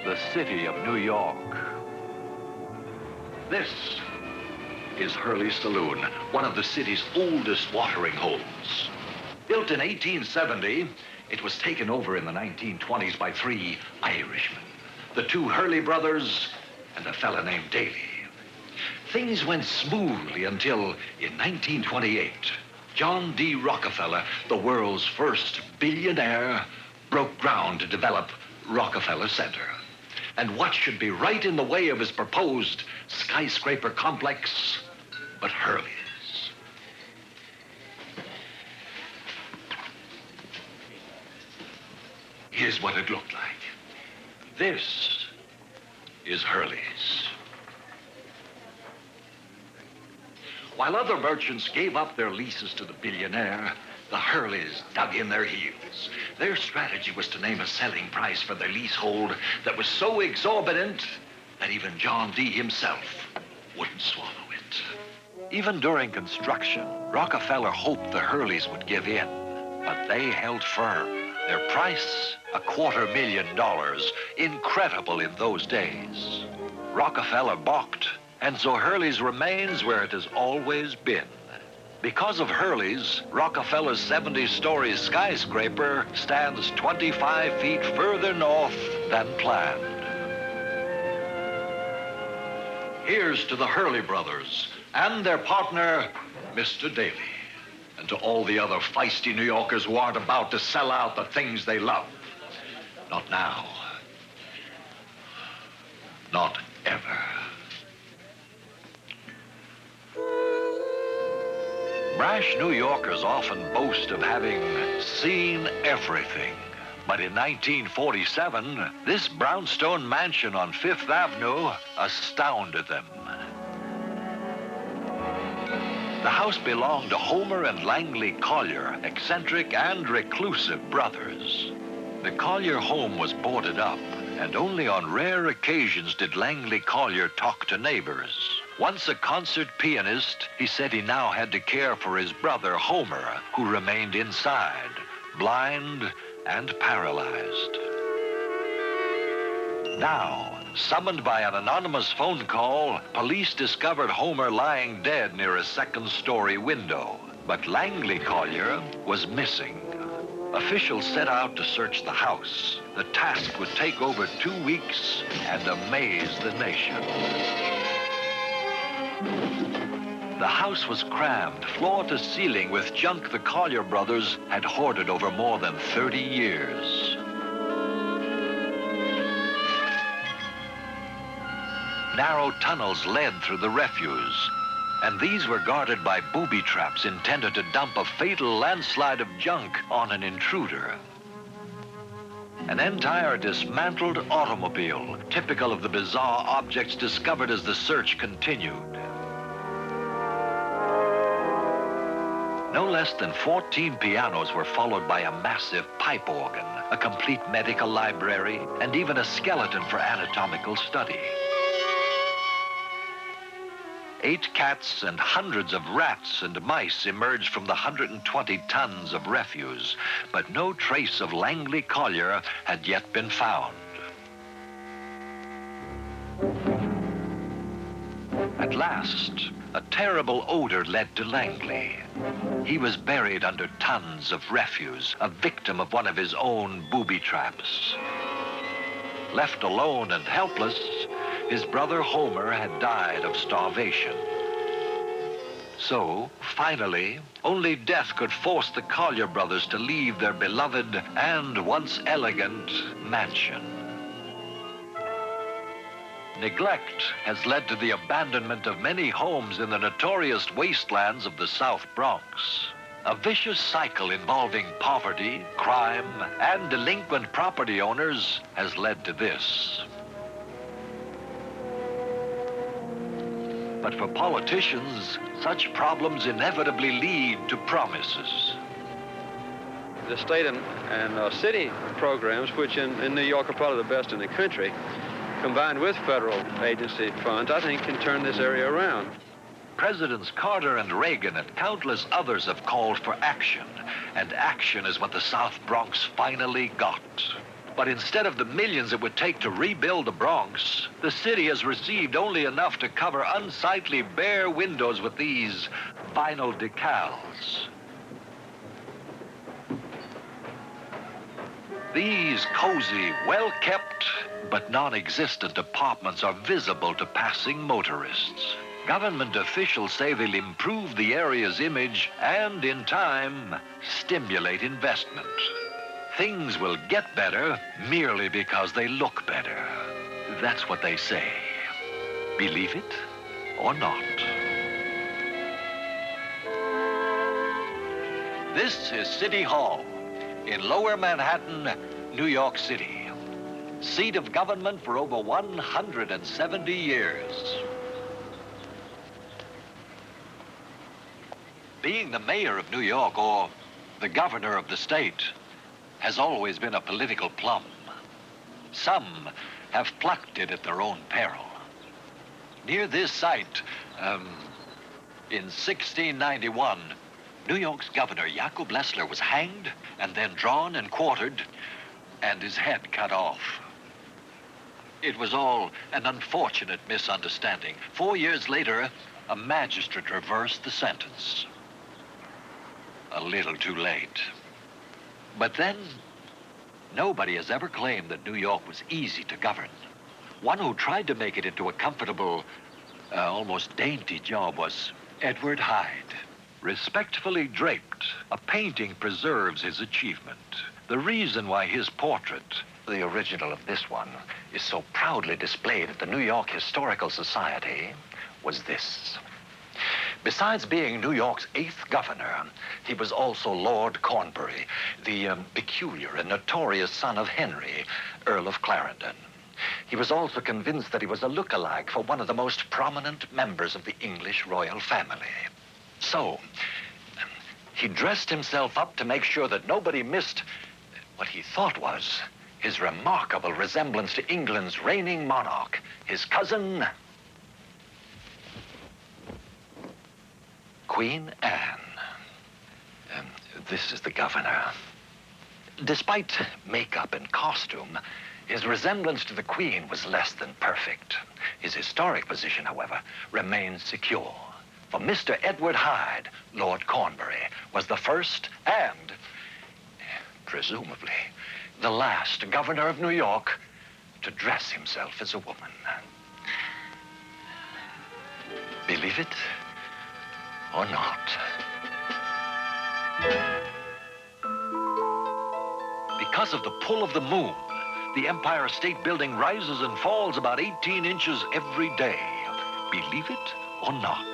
the city of New York. This is Hurley's Saloon, one of the city's oldest watering holes. Built in 1870, it was taken over in the 1920s by three Irishmen, the two Hurley brothers and a fella named Daly. Things went smoothly until, in 1928, John D. Rockefeller, the world's first billionaire, broke ground to develop Rockefeller Center. And what should be right in the way of his proposed skyscraper complex but Hurley's? Here's what it looked like. This is Hurley's. While other merchants gave up their leases to the billionaire, the Hurleys dug in their heels. Their strategy was to name a selling price for their leasehold that was so exorbitant that even John D. himself wouldn't swallow it. Even during construction, Rockefeller hoped the Hurleys would give in, but they held firm. Their price, $250,000, incredible in those days. Rockefeller balked, and so Hurley's remains where it has always been. Because of Hurley's, Rockefeller's 70-story skyscraper stands 25 feet further north than planned. Here's to the Hurley brothers and their partner, Mr. Daly. And to all the other feisty New Yorkers who aren't about to sell out the things they love. Not now. Not ever. Brash New Yorkers often boast of having seen everything. But in 1947, this brownstone mansion on Fifth Avenue astounded them. The house belonged to Homer and Langley Collier, eccentric and reclusive brothers. The Collier home was boarded up, and only on rare occasions did Langley Collier talk to neighbors. Once a concert pianist, he said he now had to care for his brother Homer, who remained inside, blind and paralyzed. Now, summoned by an anonymous phone call, police discovered Homer lying dead near a second-story window. But Langley Collier was missing. Officials set out to search the house. The task would take over 2 weeks and amaze the nation. The house was crammed, floor to ceiling, with junk the Collier brothers had hoarded over more than 30 years. Narrow tunnels led through the refuse, and these were guarded by booby traps intended to dump a fatal landslide of junk on an intruder. An entire dismantled automobile, typical of the bizarre objects discovered as the search continued. No less than 14 pianos were followed by a massive pipe organ, a complete medical library, and even a skeleton for anatomical study. 8 cats and hundreds of rats and mice emerged from the 120 tons of refuse, but no trace of Langley Collier had yet been found. At last, a terrible odor led to Langley. He was buried under tons of refuse, a victim of one of his own booby traps. Left alone and helpless, his brother Homer had died of starvation. So, finally, only death could force the Collier brothers to leave their beloved and once elegant mansion. Neglect has led to the abandonment of many homes in the notorious wastelands of the South Bronx. A vicious cycle involving poverty, crime, and delinquent property owners has led to this. But for politicians, such problems inevitably lead to promises. The state and city programs, which in New York are probably the best in the country, combined with federal agency funds, I think can turn this area around. Presidents Carter and Reagan and countless others have called for action, and action is what the South Bronx finally got. But instead of the millions it would take to rebuild the Bronx, the city has received only enough to cover unsightly bare windows with these vinyl decals. These cozy, well-kept, but non-existent apartments are visible to passing motorists. Government officials say they'll improve the area's image and, in time, stimulate investment. Things will get better merely because they look better. That's what they say. Believe it or not. This is City Hall in Lower Manhattan, New York City. Seat of government for over 170 years. Being the mayor of New York, or the governor of the state, has always been a political plum. Some have plucked it at their own peril. Near this site, in 1691, New York's governor, Jacob Lessler, was hanged and then drawn and quartered and his head cut off. It was all an unfortunate misunderstanding. 4 years later, a magistrate reversed the sentence. A little too late. But then, nobody has ever claimed that New York was easy to govern. One who tried to make it into a comfortable, almost dainty job was Edward Hyde. Respectfully draped, a painting preserves his achievement. The reason why his portrait, the original of this one, is so proudly displayed at the New York Historical Society was this. Besides being New York's 8th governor, he was also Lord Cornbury, the peculiar and notorious son of Henry, Earl of Clarendon. He was also convinced that he was a look-alike for one of the most prominent members of the English royal family. So, he dressed himself up to make sure that nobody missed what he thought was his remarkable resemblance to England's reigning monarch, his cousin, Queen Anne. This is the governor. Despite makeup and costume, his resemblance to the Queen was less than perfect. His historic position, however, remains secure. For Mr. Edward Hyde, Lord Cornbury, was the first and, presumably, the last governor of New York to dress himself as a woman. Believe it or not. Because of the pull of the moon, the Empire State Building rises and falls about 18 inches every day. Believe it or not.